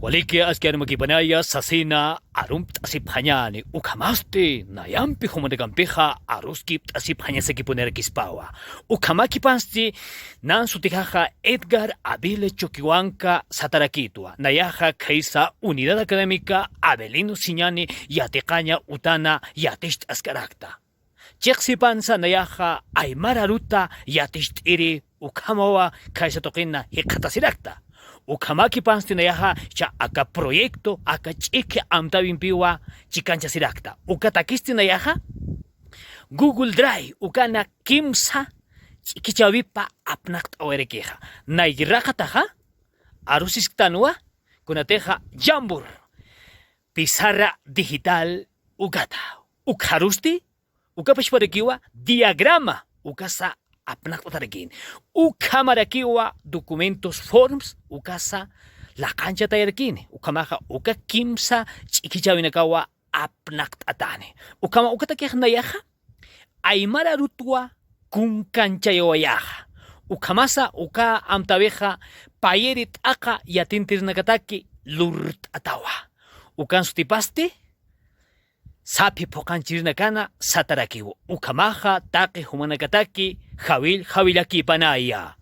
Waliki askar makipanaya sasina arumt asiphañani ukhamasti nayampi humanekampija aruskip asiphaña sekipunera kispawa. Ukhamaki pansti nan sutijaja Edgar Avile Choquihuanca Sataraquitua. Nayaja Keisa Unidad Académica Abelino Siñani Yatecaña Utana Yatist Ascarakta. Chexipanza Nayaja Aymara Ruta Yatist Iri Ukamawa Kaisatokina Hikatasirakta. Ukamaki panstinayaha cha aka proyecto aka chike amtawimpiwa chikancha sirakta. Ukatakistinayaha Google Drive ukana kimsa chikichawipa apnakt oerekeja. Nairakataja arusistanua kunateja jambur pizarra digital ukata. Ukharusti ukapashparekiwa diagrama ukasa apnak otarekin. Ukamarakiwa documentos forms ukasa la cancha tayarkin. Ukamaha uka kimsa chikichawinakawa apnak atane. Ukama ukatakeh nayaha aymara rutua kun cancha yoyaha. Ukamasa uka amtabeja payerit aka yatintirnakataki lurt atawa. Ukan sutipasti sapi pokanchirnakana satarakiwo. Ukamaha take humanakataki Javil Javilaki Panaya.